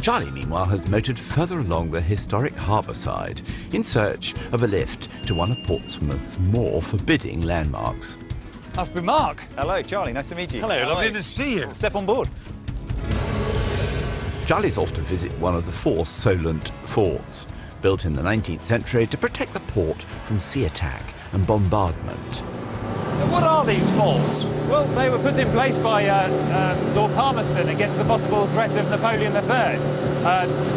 Charlie, meanwhile, has motored further along the historic harbour side in search of a lift to one of Portsmouth's more forbidding landmarks. Must be Mark. Hello, Charlie. Nice to meet you. Hello, lovely to see you. Step on board. Charlie's off to visit one of the 4 Solent Forts, built in the 19th century to protect the port from sea attack and bombardment. So what are these forts? Well, they were put in place by Lord Palmerston against the possible threat of Napoleon III.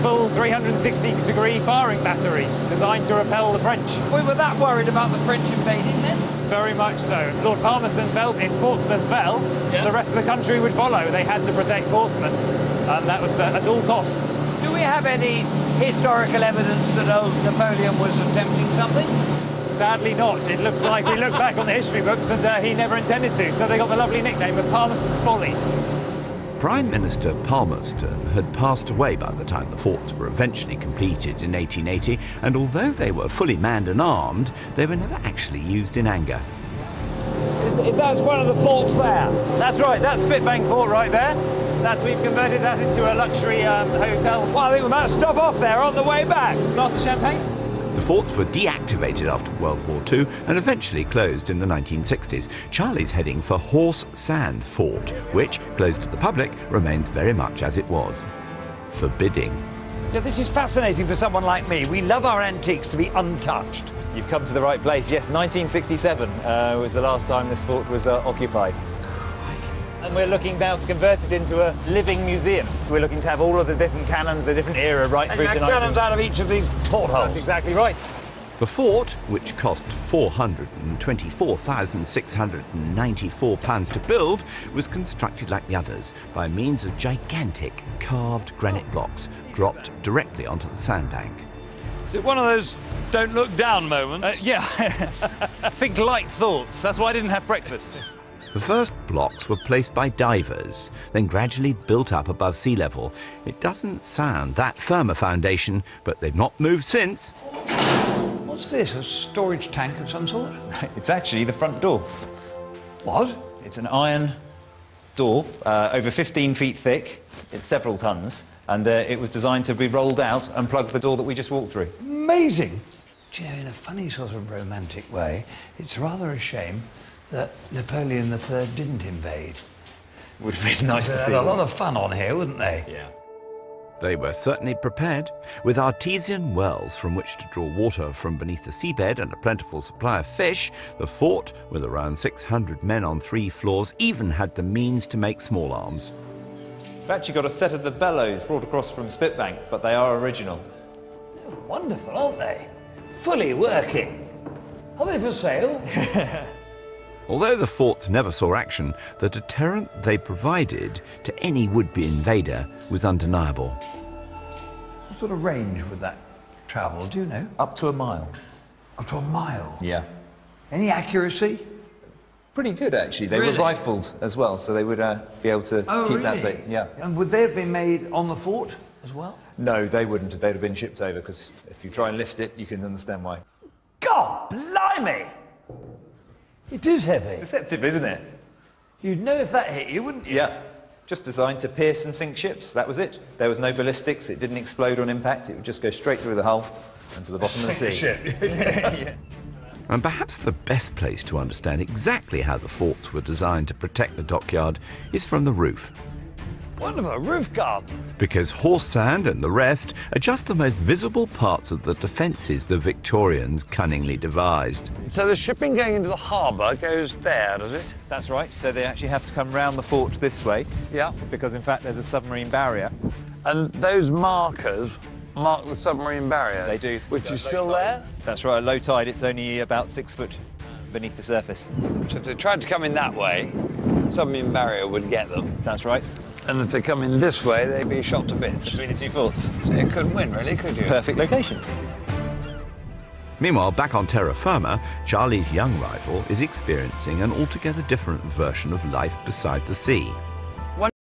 Full 360-degree firing batteries designed to repel the French. We were that worried about the French invading then? Very much so. Lord Palmerston felt if Portsmouth fell, the rest of the country would follow. They had to protect Portsmouth, and that was at all costs. Do we have any historical evidence that old Napoleon was attempting something? Sadly not. It looks like we look back on the history books and he never intended to, so they got the lovely nickname of Palmerston's Follies. Prime Minister Palmerston had passed away by the time the forts were eventually completed in 1880, and although they were fully manned and armed, they were never actually used in anger. That's one of the forts there. That's right, that's Spitbank Fort right there. We've converted that into a luxury hotel. Well, I think we might stop off there on the way back. Glass of champagne? The forts were deactivated after World War II and eventually closed in the 1960s. Charlie's heading for Horse Sand Fort, which, closed to the public, remains very much as it was. Forbidding. Yeah, this is fascinating for someone like me. We love our antiques to be untouched. You've come to the right place. Yes, 1967 was the last time this fort was occupied. And we're looking now to convert it into a living museum. We're looking to have all of the different cannons, the different era, right through to... And cannons out of each of these portholes. That's exactly right. The fort, which cost £424,694 to build, was constructed like the others by means of gigantic carved granite blocks dropped directly onto the sandbank. Is it one of those don't look down moments? Yeah. Think light thoughts. That's why I didn't have breakfast. The first blocks were placed by divers, then gradually built up above sea level. It doesn't sound that firm a foundation, but they've not moved since. What's this, a storage tank of some sort? It's actually the front door. What? It's an iron door, over 15 feet thick. It's several tons, and it was designed to be rolled out and plug the door that we just walked through. Amazing! Do you know, in a funny sort of romantic way, it's rather a shame that Napoleon III didn't invade. Would have been nice to see. They had a lot of fun on here, wouldn't they? Yeah. They were certainly prepared, with artesian wells from which to draw water from beneath the seabed and a plentiful supply of fish. The fort, with around 600 men on 3 floors, even had the means to make small arms. We've actually got a set of the bellows brought across from Spitbank, but they are original. They're wonderful, aren't they? Fully working. Are they for sale? Although the forts never saw action, the deterrent they provided to any would-be invader was undeniable. What sort of range would that travel, do you know? Up to a mile. Up to a mile? Yeah. Any accuracy? Pretty good, actually. They were rifled as well, so they would be able to keep that state. Yeah. And would they have been made on the fort as well? No, they wouldn't. They'd have been shipped over, because if you try and lift it, you can understand why. God, blimey! It is heavy. Deceptive, isn't it? You'd know if that hit you, wouldn't you? Yeah. Just designed to pierce and sink ships. That was it. There was no ballistics. It didn't explode on impact. It would just go straight through the hull and to the bottom of the sea. Yeah. And perhaps the best place to understand exactly how the forts were designed to protect the dockyard is from the roof. Wonderful, a roof garden. Because horse sand and the rest are just the most visible parts of the defences the Victorians cunningly devised. So the shipping going into the harbour goes there, does it? That's right. So they actually have to come round the fort this way. Yeah. Because, in fact, there's a submarine barrier. And those markers mark the submarine barrier? They do. Which is still there? That's right. At low tide, it's only about 6 foot beneath the surface. So if they tried to come in that way, submarine barrier would get them. That's right. And if they come in this way, they'd be shot to bits. Between the 2 forts. So you couldn't win, really, could you? Perfect location. Meanwhile, back on terra firma, Charlie's young rival is experiencing an altogether different version of life beside the sea.